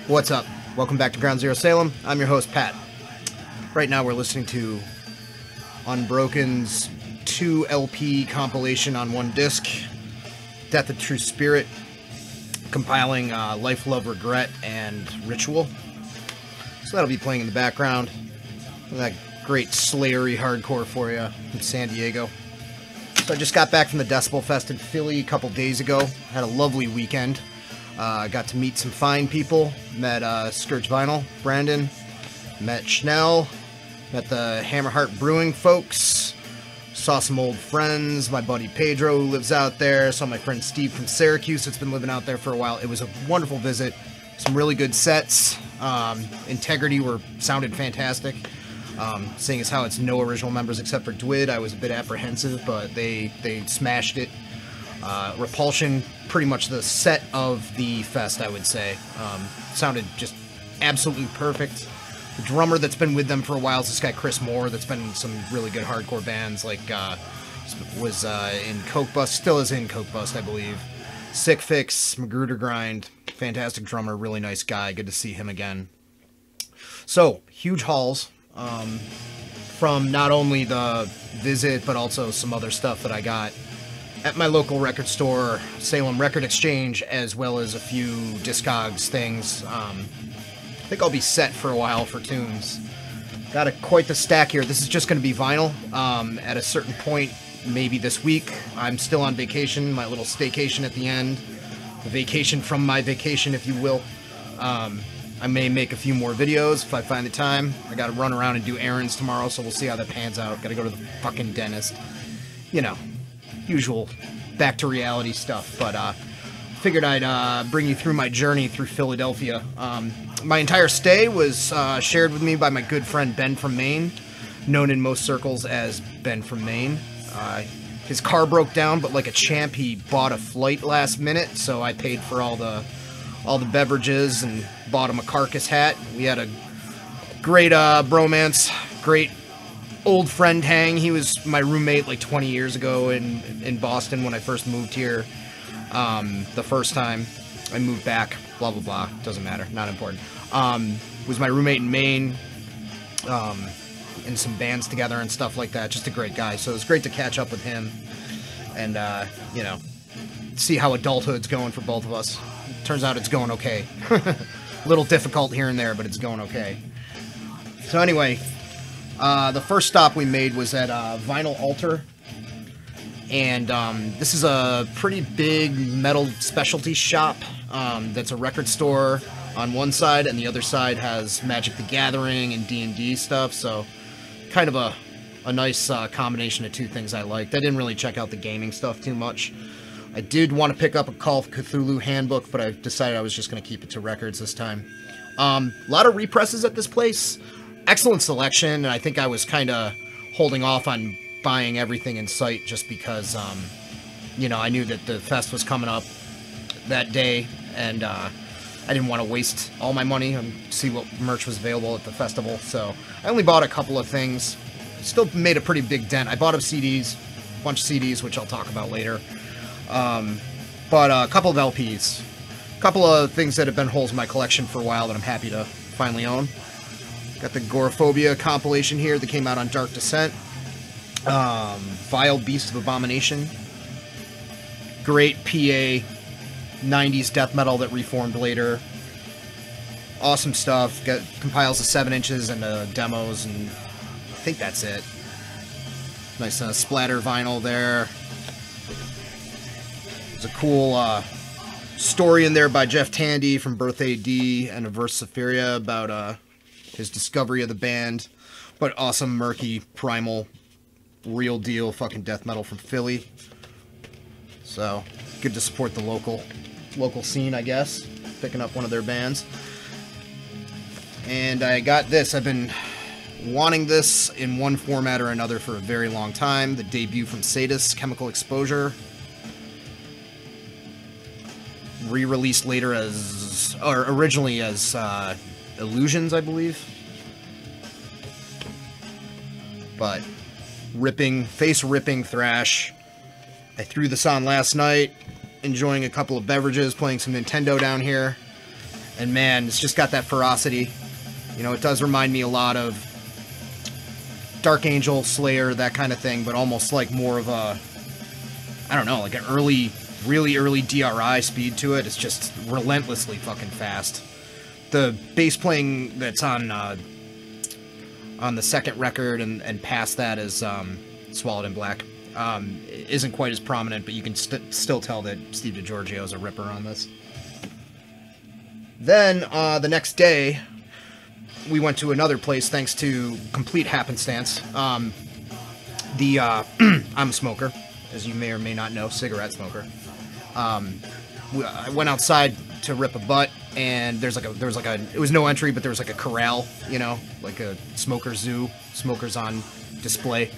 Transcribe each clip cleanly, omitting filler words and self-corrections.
What's up? Welcome back to Ground Zero Salem. I'm your host, Pat. Right now we're listening to Unbroken's 2 LP compilation on 1 disc, Death of True Spirit, compiling Life, Love, Regret, and Ritual. So that'll be playing in the background. That great slayery hardcore for you in San Diego. So I just got back from the Decibel Fest in Philly a couple days ago. Had a lovely weekend. Got to meet some fine people. Met Scourge Vinyl, Brandon. Met Schnell. Met the Hammerheart Brewing folks. Saw some old friends. My buddy Pedro, who lives out there. Saw my friend Steve from Syracuse, that's been living out there for a while. It was a wonderful visit. Some really good sets. Integrity sounded fantastic. Seeing as how it's no original members except for Dwid, I was a bit apprehensive, but they smashed it. Repulsion, pretty much the set of the fest, I would say. Sounded just absolutely perfect. The drummer that's been with them for a while is this guy Chris Moore, that's been in some really good hardcore bands, like was in Coke Bust, still is in Coke Bust, I believe. Sick Fix, Magruder Grind, fantastic drummer, really nice guy, good to see him again. So, huge hauls from not only the visit, but also some other stuff that I got at my local record store, Salem Record Exchange, as well as a few Discogs things. I think I'll be set for a while for tunes. Got quite the stack here. This is just going to be vinyl. At a certain point, maybe this week, I'm still on vacation, my little staycation at the end. The vacation from my vacation, if you will. I may make a few more videos if I find the time. I got to run around and do errands tomorrow, so we'll see how that pans out. Got to go to the fucking dentist. You know, usual back to reality stuff, but figured I'd bring you through my journey through Philadelphia. My entire stay was shared with me by my good friend Ben from Maine, known in most circles as Ben from Maine. His car broke down, but like a champ, he bought a flight last minute, so I paid for all the beverages and bought him a Carcass hat. We had a great bromance, great old friend hang. He was my roommate like 20 years ago in Boston when I first moved here. The first time I moved back, blah, blah, blah. Doesn't matter. Not important. Was my roommate in Maine, in some bands together and stuff like that. Just a great guy. So it was great to catch up with him and, you know, see how adulthood's going for both of us. Turns out it's going okay. A little difficult here and there, but it's going okay. So anyway, the first stop we made was at Vinyl Altar. And this is a pretty big metal specialty shop that's a record store on one side, and the other side has Magic the Gathering and D&D stuff, so kind of a nice combination of two things I liked. I didn't really check out the gaming stuff too much. I did want to pick up a Call of Cthulhu handbook, but I decided I was just going to keep it to records this time. A lot of represses at this place. Excellent selection, and I think I was kind of holding off on buying everything in sight just because, you know, I knew that the fest was coming up that day, and I didn't want to waste all my money and see what merch was available at the festival, so I only bought a couple of things. Still made a pretty big dent. I bought a bunch of CDs, which I'll talk about later. But a couple of LPs, a couple of things that have been holes in my collection for a while that I'm happy to finally own. Got the Goreaphobia compilation here that came out on Dark Descent. Vile Beast of Abomination. Great PA 90s death metal that reformed later. Awesome stuff. Compiles the 7 inches and demos, and I think that's it. Nice splatter vinyl there. There's a cool story in there by Jeff Tandy from Birth AD and Averse Sephiria about his discovery of the band. But awesome, murky, primal, real deal fucking death metal from Philly. So, good to support the local scene, I guess. Picking up one of their bands. And I got this. I've been wanting this in one format or another for a very long time. The debut from Sadus, Chemical Exposure. Re-released later originally as Illusions, I believe. But face-ripping thrash. I threw this on last night, enjoying a couple of beverages, playing some Nintendo down here. And man, it's just got that ferocity. You know, it does remind me a lot of Dark Angel, Slayer, that kind of thing, but almost like more of a, I don't know, like an really early DRI speed to it. It's just relentlessly fucking fast. The bass playing that's on the second record and past that is Swallowed in Black. Isn't quite as prominent, but you can still tell that Steve DiGiorgio is a ripper on this. Then, the next day, we went to another place thanks to complete happenstance. I'm a smoker, as you may or may not know, cigarette smoker. I went outside to rip a butt, and it was no entry, but there was like a corral, you know, like a smoker zoo, smokers on display.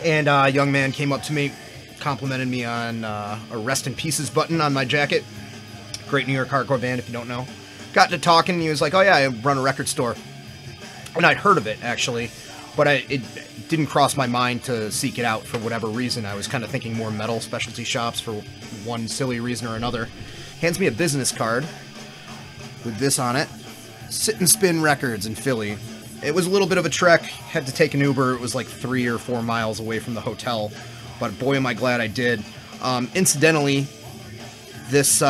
And a young man came up to me, complimented me on a Rest in Pieces button on my jacket. Great New York hardcore band, if you don't know. Got to talking, and he was like, oh yeah, I run a record store. And I'd heard of it, actually, but it didn't cross my mind to seek it out for whatever reason. I was kind of thinking more metal specialty shops for one silly reason or another. Hands me a business card with this on it. Sit and Spin Records in Philly. It was a little bit of a trek. Had to take an Uber. It was like 3 or 4 miles away from the hotel. But boy, am I glad I did. Incidentally, this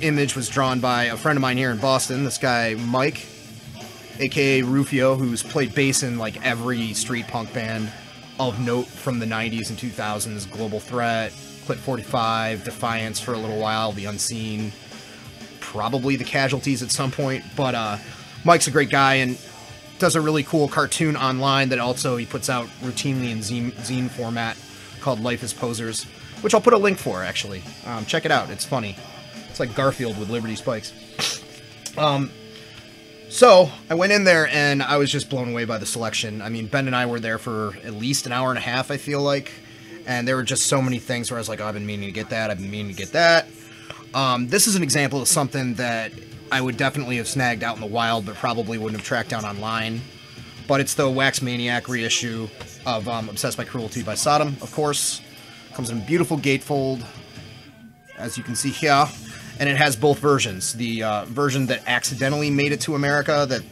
image was drawn by a friend of mine here in Boston. This guy, Mike, a.k.a. Rufio, who's played bass in like every street punk band of note from the 90s and 2000s. Global Threat, Clit 45, Defiance for a little while, The Unseen, probably The Casualties at some point. But Mike's a great guy and does a really cool cartoon online that also he puts out routinely in zine format called Life is Posers, which I'll put a link for, actually. Check it out. It's funny. It's like Garfield with Liberty Spikes. So, I went in there, and I was just blown away by the selection. I mean, Ben and I were there for at least an hour and a half, I feel like. And there were just so many things where I was like, oh, I've been meaning to get that, I've been meaning to get that. This is an example of something that I would definitely have snagged out in the wild, but probably wouldn't have tracked down online. But it's the Wax Maniac reissue of Obsessed by Cruelty by Sodom, of course. Comes in a beautiful gatefold, as you can see here. And it has both versions. The version that accidentally made it to America, that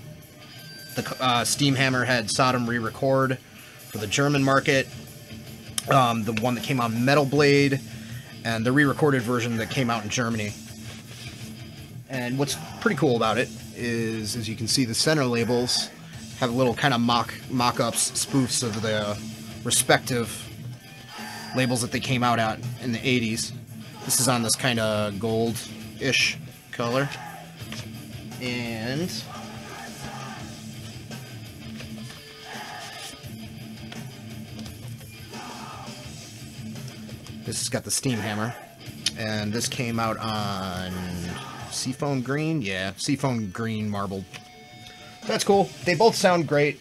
the Steam Hammer had Sodom re-record for the German market. The one that came on Metal Blade, and the re-recorded version that came out in Germany. And what's pretty cool about it is, as you can see, the center labels have little kind of mock-ups, spoofs of the respective labels that they came out at in the 80s. This is on this kind of gold-ish color. And this has got the Steam Hammer. And this came out on Seafoam Green? Yeah, Seafoam Green marbled. That's cool. They both sound great.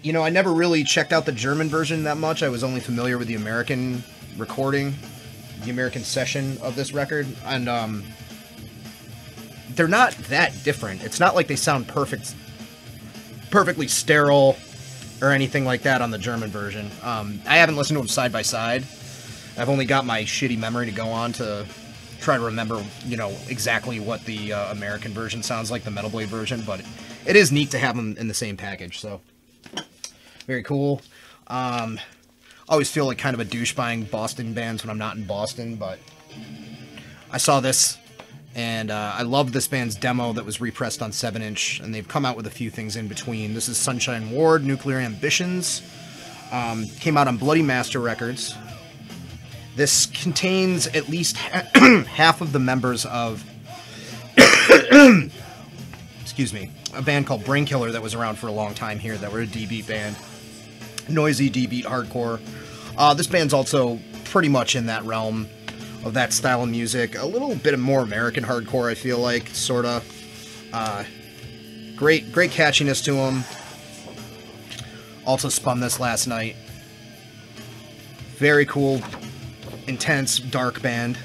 You know, I never really checked out the German version that much. I was only familiar with the American recording, the American session of this record. And they're not that different. It's not like they sound perfectly sterile or anything like that on the German version. I haven't listened to them side by side. I've only got my shitty memory to go on to try to remember, you know, exactly what the American version sounds like, the Metal Blade version, but it is neat to have them in the same package, so very cool. Always feel like kind of a douche buying Boston bands when I'm not in Boston, but I saw this, and I love this band's demo that was repressed on 7-inch, and they've come out with a few things in between. This is Sunshine Ward, Nuclear Ambitions. Came out on Bloody Master Records. This contains at least half of the members of, excuse me, a band called Brainkiller that was around for a long time here, that were a D-beat band. Noisy D-beat hardcore. This band's also pretty much in that realm of that style of music. A little bit of more American hardcore, I feel like, sorta. Great catchiness to them. Also spun this last night. Very cool, intense, dark band.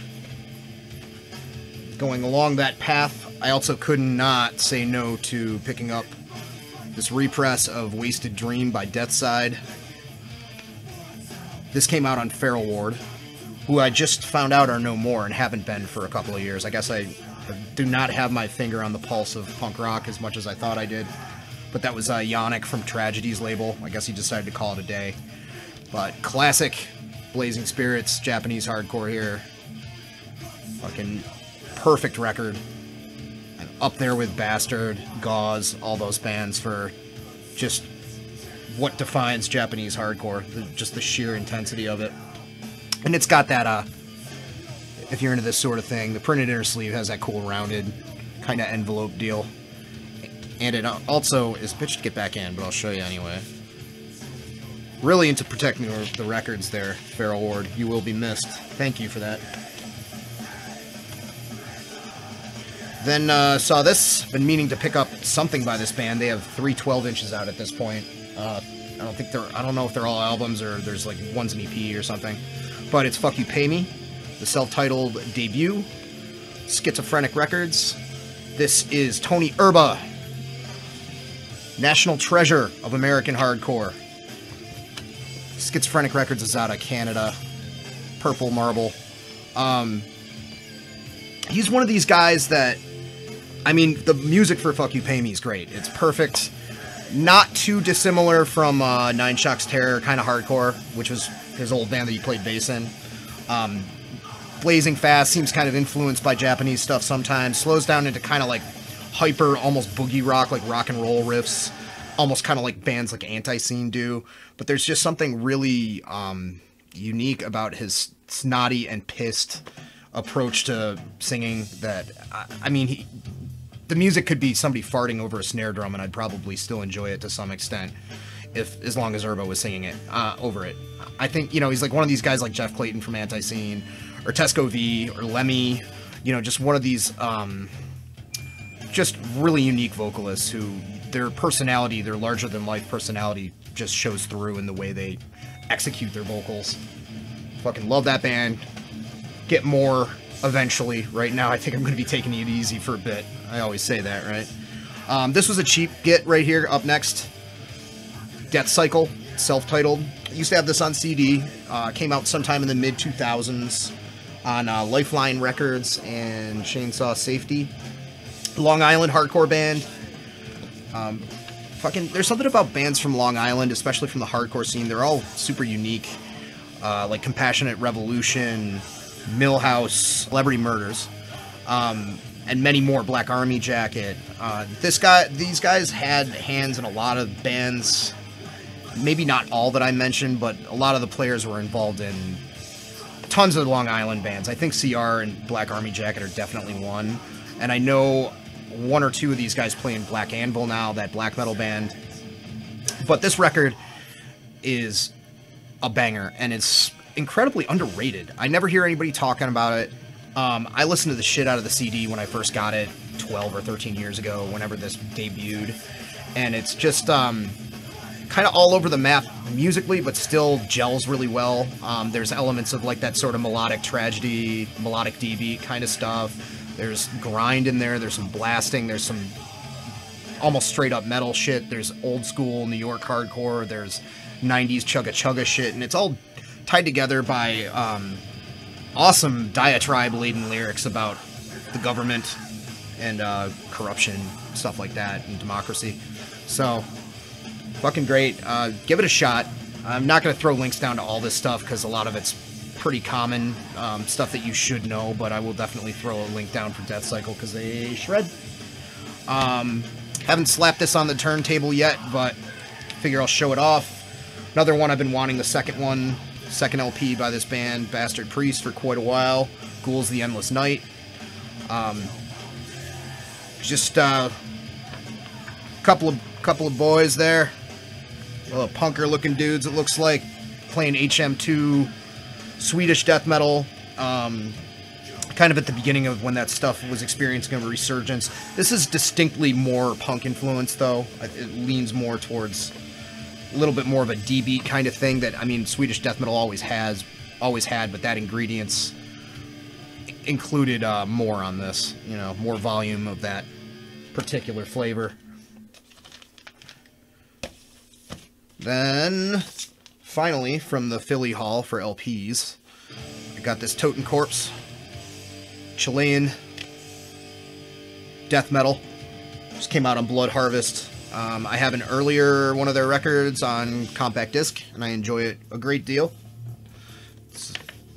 Going along that path, I also could not say no to picking up this repress of Wasted Dream by Deathside. This came out on Feral Ward. who I just found out are no more and haven't been for a couple of years. I guess I do not have my finger on the pulse of punk rock as much as I thought I did. But that was Yannick from Tragedy's label. I guess he decided to call it a day. But classic Blazing Spirits, Japanese hardcore here. Fucking perfect record. And up there with Bastard, Gauze, all those bands for just what defines Japanese hardcore. Just the sheer intensity of it. And it's got that, if you're into this sort of thing, the printed inner sleeve has that cool rounded kind of envelope deal. And it also is bitch to get back in, but I'll show you anyway. Really into protecting the records there, Feral Ward. You will be missed. Thank you for that. Then saw this. Been meaning to pick up something by this band. They have 3 12 inches out at this point. I don't know if they're all albums or there's like one's an EP or something. But it's Fuck You Pay Me, the self-titled debut, Schizophrenic Records. This is Tony Erba, national treasure of American hardcore. Schizophrenic Records is out of Canada. Purple Marble. He's one of these guys that, I mean, the music for Fuck You Pay Me is great. It's perfect. Not too dissimilar from Nine Shocks Terror, kind of hardcore, which was his old band that he played bass in. Blazing fast, seems kind of influenced by Japanese stuff sometimes. Slows down into kind of like hyper, almost boogie rock, like rock and roll riffs. Almost kind of like bands like Anti-Scene do. But there's just something really unique about his snotty and pissed approach to singing that, I mean, the music could be somebody farting over a snare drum and I'd probably still enjoy it to some extent, as long as Erba was singing it over it. I think, you know, he's like one of these guys like Jeff Clayton from Anti-Scene, or Tesco V, or Lemmy, you know, just one of these just really unique vocalists who their personality, their larger-than-life personality just shows through in the way they execute their vocals. Fucking love that band. Get more eventually. Right now, I think I'm going to be taking it easy for a bit. I always say that, right? This was a cheap get right here. Up next, Death Cycle, self-titled. I used to have this on CD. Came out sometime in the mid-2000s on Lifeline Records and Chainsaw Safety. Long Island hardcore band. There's something about bands from Long Island, especially from the hardcore scene. They're all super unique. Like Compassionate Revolution, Millhouse, Celebrity Murders, and many more. Black Army Jacket. These guys had hands in a lot of bands. Maybe not all that I mentioned, but a lot of the players were involved in tons of Long Island bands. I think CR and Black Army Jacket are definitely one. And I know 1 or 2 of these guys play in Black Anvil now, that black metal band. But this record is a banger, and it's incredibly underrated. I never hear anybody talking about it. I listened to the shit out of the CD when I first got it 12 or 13 years ago, whenever this debuted. And it's just kind of all over the map musically, but still gels really well. There's elements of like that sort of melodic tragedy, melodic D-beat kind of stuff. There's grind in there, there's some blasting, there's some almost straight up metal shit, there's old school New York hardcore, there's 90s chugga chugga shit, and it's all tied together by awesome diatribe-laden lyrics about the government and corruption, stuff like that, and democracy. So, fucking great. Give it a shot. I'm not going to throw links down to all this stuff because a lot of it's pretty common stuff that you should know, but I will definitely throw a link down for Death Cycle because they shred. Haven't slapped this on the turntable yet, but figure I'll show it off. Another one I've been wanting, the second LP by this band, Bastard Priest, for quite a while. Ghouls the Endless Night. Just couple of boys there. Well, punker looking dudes, it looks like, playing HM2 Swedish death metal. Kind of at the beginning of when that stuff was experiencing a resurgence. This is distinctly more punk influence, though. It leans more towards a little bit more of a D-beat kind of thing that, I mean, Swedish death metal always had, but that ingredients included more on this, you know, more volume of that particular flavor. Then, finally, from the Philly Hall for LPs, I got this Totem Corpse, Chilean death metal. Just came out on Blood Harvest. I have an earlier one of their records on compact disc, and I enjoy it a great deal. It's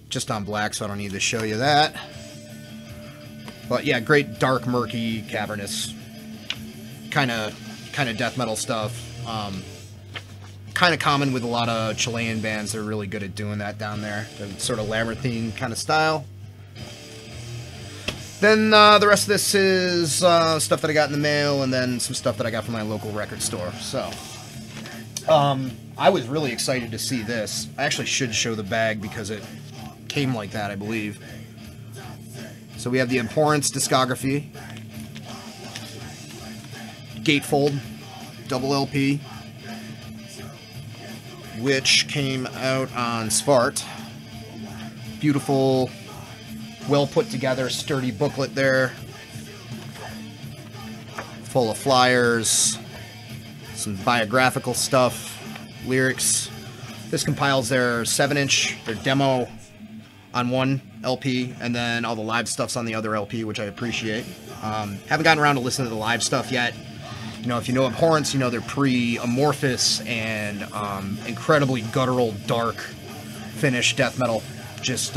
just on black, so I don't need to show you that. But yeah, great dark, murky, cavernous kind of death metal stuff. Kind of common with a lot of Chilean bands. They're really good at doing that down there. The sort of labyrinthine kind of style. Then the rest of this is stuff that I got in the mail, and then some stuff that I got from my local record store. So, I was really excited to see this. I actually should show the bag because it came like that, I believe. So we have the Abhorrence discography, Gatefold, double LP, which came out on Svart. Beautiful, well put together, sturdy booklet there, full of flyers, some biographical stuff, lyrics. This compiles their 7-inch, their demo on one LP, and then all the live stuff's on the other LP, which I appreciate. Haven't gotten around to listen to the live stuff yet. You know, if you know Abhorrence, you know they're pre-amorphous and incredibly guttural, dark, finished death metal. Just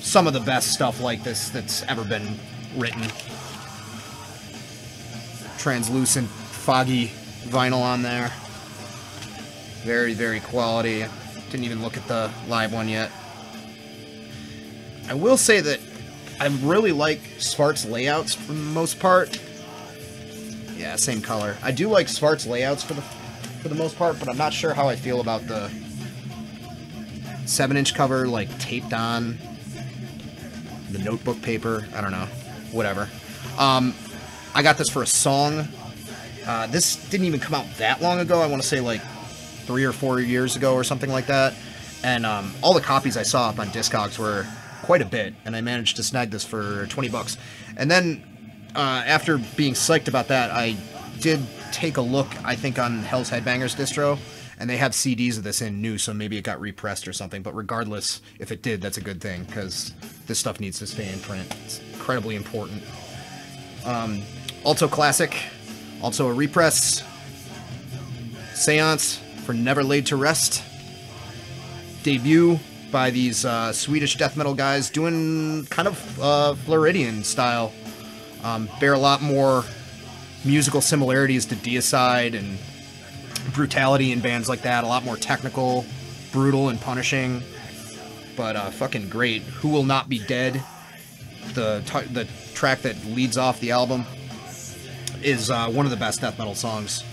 some of the best stuff like this that's ever been written. Translucent, foggy vinyl on there. Very, very quality. Didn't even look at the live one yet. I will say that I really like Svart's layouts for the most part. Yeah, same color. I do like Svart's layouts for the most part, but I'm not sure how I feel about the 7-inch cover, like, taped on the notebook paper. I don't know. Whatever. I got this for a song. This didn't even come out that long ago. I want to say, like, 3 or 4 years ago or something like that. And all the copies I saw up on Discogs were quite a bit, and I managed to snag this for 20 bucks. And then, after being psyched about that, I did take a look, I think, on Hell's Headbangers distro, and they have CDs of this in new, so maybe it got repressed or something. But regardless, if it did, that's a good thing, because this stuff needs to stay in print. It's incredibly important. Also classic, also a repress, Seance for Never Laid to Rest. Debut by these Swedish death metal guys doing kind of Floridian style. Bear a lot more musical similarities to Deicide and Brutality in bands like that. A lot more technical, brutal, and punishing. But fucking great. Who Will Not Be Dead, the track that leads off the album, is one of the best death metal songs,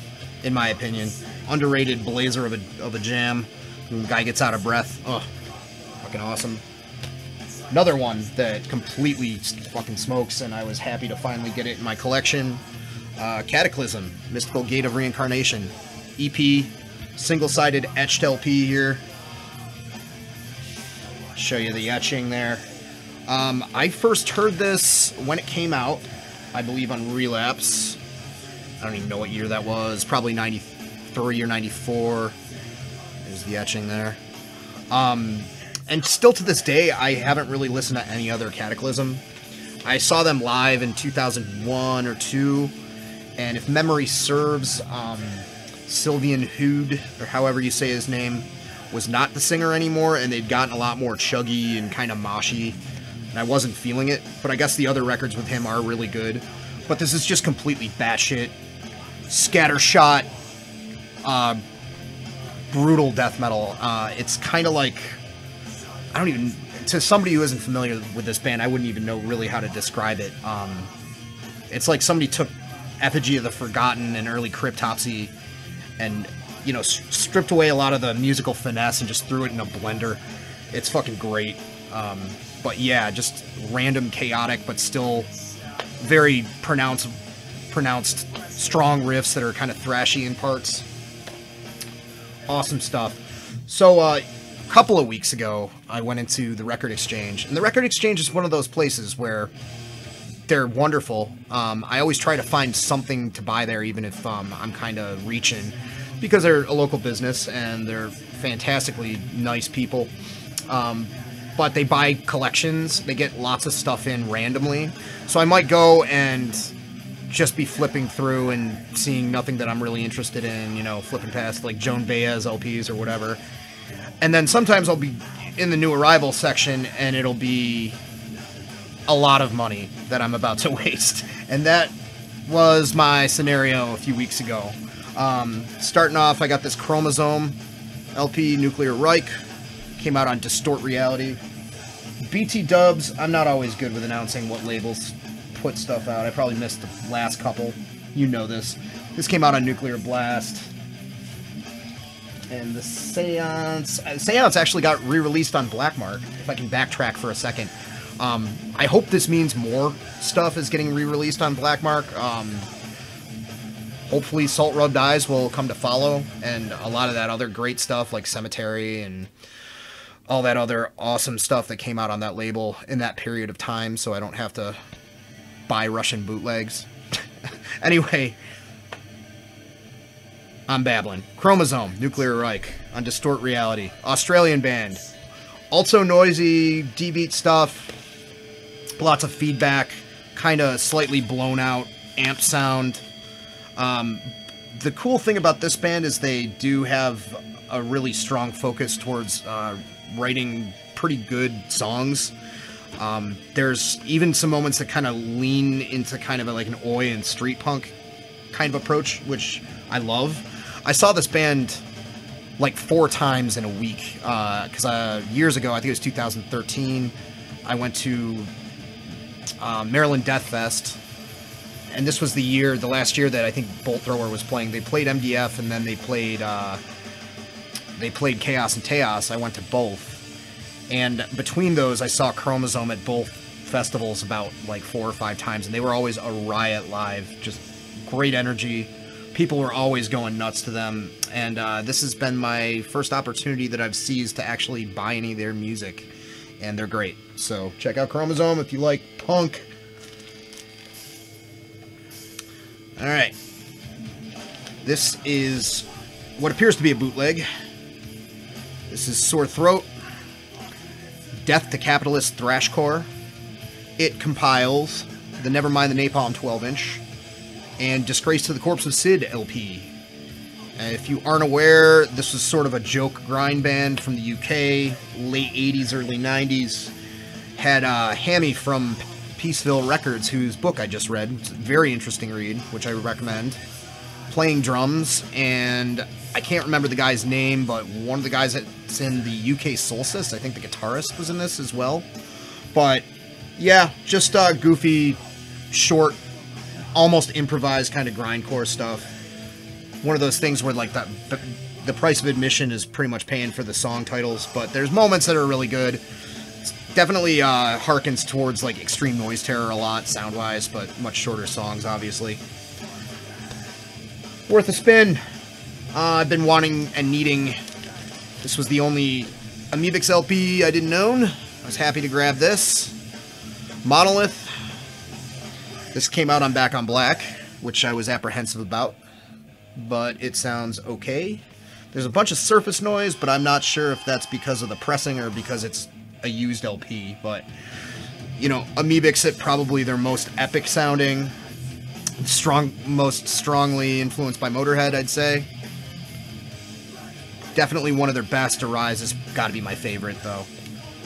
in my opinion. Underrated blazer of a jam. The guy gets out of breath. Ugh. Fucking awesome. Another one that completely fucking smokes, and I was happy to finally get it in my collection. Kataklysm, Mystical Gate of Reincarnation. EP, single-sided etched LP here. Show you the etching there. I first heard this when it came out, I believe on Relapse. I don't even know what year that was. Probably 93 or 94. There's the etching there. And still to this day, I haven't really listened to any other Kataklysm. I saw them live in 2001 or 2, and if memory serves, Sylvian Hood, or however you say his name, was not the singer anymore, and they'd gotten a lot more chuggy and kind of moshy, and I wasn't feeling it. But I guess the other records with him are really good. But this is just completely batshit, scattershot, brutal death metal. It's kind of like, I don't even, to somebody who isn't familiar with this band, I wouldn't even know really how to describe it. It's like somebody took Effigy of the Forgotten and early Cryptopsy and, you know, stripped away a lot of the musical finesse and just threw it in a blender. It's fucking great. But yeah, just random, chaotic, but still very pronounced strong riffs that are kind of thrashy in parts. Awesome stuff. So, a couple of weeks ago, I went into the Record Exchange, and the Record Exchange is one of those places where they're wonderful. I always try to find something to buy there, even if I'm kind of reaching, because they're a local business, and they're fantastically nice people. but they buy collections. They get lots of stuff in randomly. So I might go and just be flipping through and seeing nothing that I'm really interested in, you know, flipping past like Joan Baez LPs or whatever. And then sometimes I'll be in the new arrival section and it'll be a lot of money that I'm about to waste. And that was my scenario a few weeks ago. Starting off, I got this Chromosome LP, Nuclear Reich. Came out on Distort Reality. BT Dubs, I'm not always good with announcing what labels put stuff out. I probably missed the last couple. You know this. This came out on Nuclear Blast. And the Seance... Seance actually got re-released on Black Mark, if I can backtrack for a second. I hope this means more stuff is getting re-released on Black Mark. Hopefully Salt Rubbed Eyes will come to follow, and a lot of that other great stuff like Cemetery and all that other awesome stuff that came out on that label in that period of time, so I don't have to buy Russian bootlegs. Anyway, I'm babbling. Chromosome, Nuclear Reich, on Distort Reality. Australian band. Also noisy, D-beat stuff. Lots of feedback. Kind of slightly blown out amp sound. The cool thing about this band is they do have a really strong focus towards writing pretty good songs. There's even some moments that kind of lean into kind of like an oi and street punk kind of approach, which I love. I saw this band like 4 times in a week, because years ago, I think it was 2013, I went to Maryland Death Fest, and this was the last year that I think Bolt Thrower was playing. They played MDF, and then they played Chaos and Teos. I went to both. And between those, I saw Chromosome at both festivals about like 4 or 5 times, and they were always a riot live. Just great energy. People were always going nuts to them, and this has been my first opportunity that I've seized to actually buy any of their music, and they're great. So check out Chromosome if you like punk. Alright. This is what appears to be a bootleg. This is Sore Throat. Death to Capitalist Thrashcore. It compiles the Nevermind the Napalm 12-inch and Disgrace to the Corpse of Sid LP. If you aren't aware, this was sort of a joke grind band from the UK, late 80s, early 90s. Had Hammy from Peaceville Records, whose book I just read. It's a very interesting read, which I would recommend. Playing drums, and I can't remember the guy's name, but one of the guys that's in the UK Solstice, I think the guitarist was in this as well. But yeah, just goofy, short, almost improvised kind of grindcore stuff. One of those things where like the price of admission is pretty much paying for the song titles, but there's moments that are really good. It's definitely harkens towards like Extreme Noise Terror a lot, sound-wise, but much shorter songs, obviously. Worth a spin. I've been wanting and needing. This was the only Amoebix LP I didn't own. I was happy to grab this. Monolith. This came out on Back on Black, which I was apprehensive about, but it sounds okay. There's a bunch of surface noise, but I'm not sure if that's because of the pressing or because it's a used LP, but, you know, Amoebix at probably their most epic sounding, most strongly influenced by Motorhead, I'd say. Definitely one of their best. Arise has got to be my favorite, though.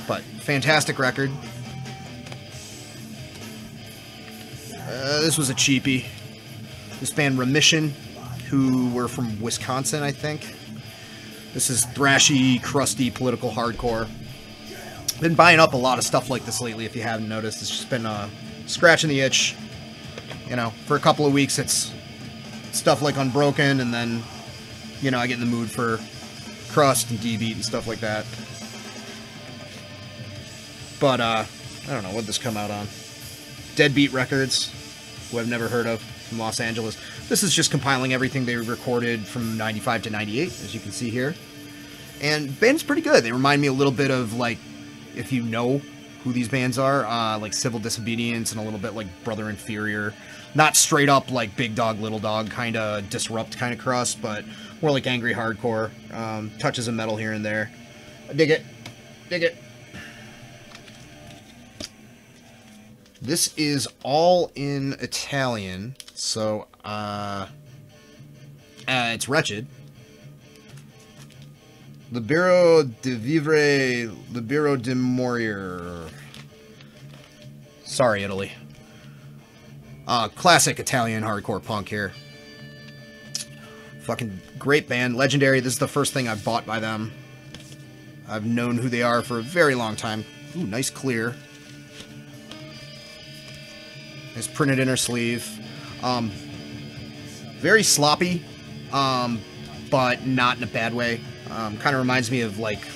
But fantastic record. This was a cheapie. This band Remission, who were from Wisconsin, I think. This is thrashy, crusty, political hardcore. Been buying up a lot of stuff like this lately, if you haven't noticed. It's just been scratching the itch. You know, for a couple of weeks it's stuff like Unbroken, and then, you know, I get in the mood for crust and D-beat and stuff like that. But, I don't know, what'd this come out on? Deadbeat Records, who I've never heard of, from Los Angeles. This is just compiling everything they recorded from 95 to 98, as you can see here. And the band's pretty good. They remind me a little bit of, like, if you know who these bands are, like Civil Disobedience and a little bit like Brother Inferior. Not straight up like Big Dog, Little Dog, kind of Disrupt kind of crust, but more like angry hardcore. Touches of metal here and there. I dig it. Dig it. This is all in Italian, so it's Wretched. Libero di vivere, libero di morire. Sorry, Italy. Classic Italian hardcore punk here. Fucking great band, legendary. This is the first thing I've bought by them. I've known who they are for a very long time. Ooh, nice clear. Nice printed inner sleeve. Very sloppy, but not in a bad way. Kind of reminds me of, like,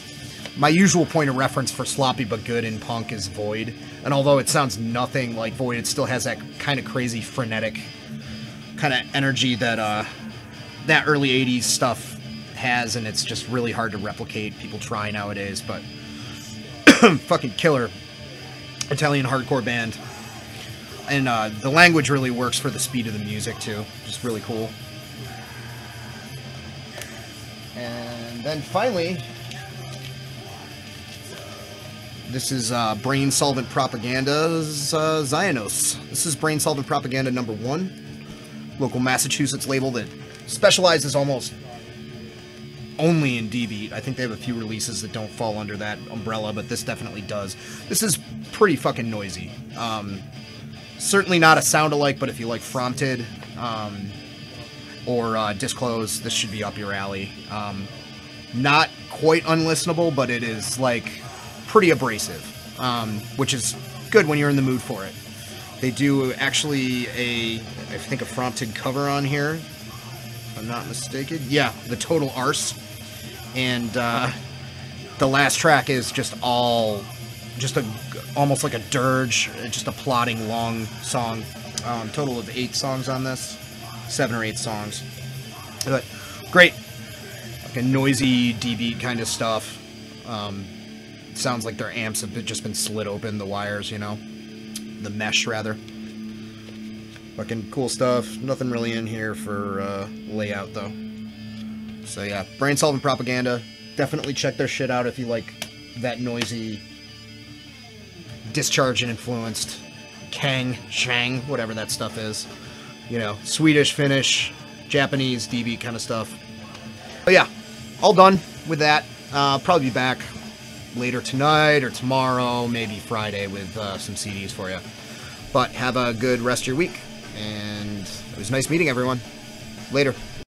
my usual point of reference for sloppy but good in punk is Void. And although it sounds nothing like Void, it still has that kind of crazy, frenetic kind of energy that that early 80s stuff has, and it's just really hard to replicate. People try nowadays, but fucking killer Italian hardcore band. And the language really works for the speed of the music, too. Just really cool. And then finally, this is Brain Solvent Propaganda's Zyanose. This is Brain Solvent Propaganda #1. Local Massachusetts label that specializes almost only in D-Beat. I think they have a few releases that don't fall under that umbrella, but this definitely does. This is pretty fucking noisy. Certainly not a sound-alike, but if you like Fronted or Disclose, this should be up your alley. Not quite unlistenable, but it is, like, pretty abrasive, which is good when you're in the mood for it. They do actually I think a Fronted cover on here, if I'm not mistaken. Yeah, the Total Arse. And the last track is just almost like a dirge, just a plodding long song. Total of 8 songs on this, 7 or 8 songs. But great, like a noisy D-Beat kind of stuff. It sounds like their amps have just been slit open, the wires, you know, the mesh rather. Fucking cool stuff. Nothing really in here for layout though. So yeah, Brain Solvent Propaganda. Definitely check their shit out if you like that noisy, discharge and influenced Kang, Shang, whatever that stuff is. You know, Swedish, Finnish, Japanese, D-Beat kind of stuff. But yeah, all done with that. Probably be back later tonight or tomorrow, maybe Friday, with some CDs for you. But have a good rest of your week, and it was nice meeting everyone. Later.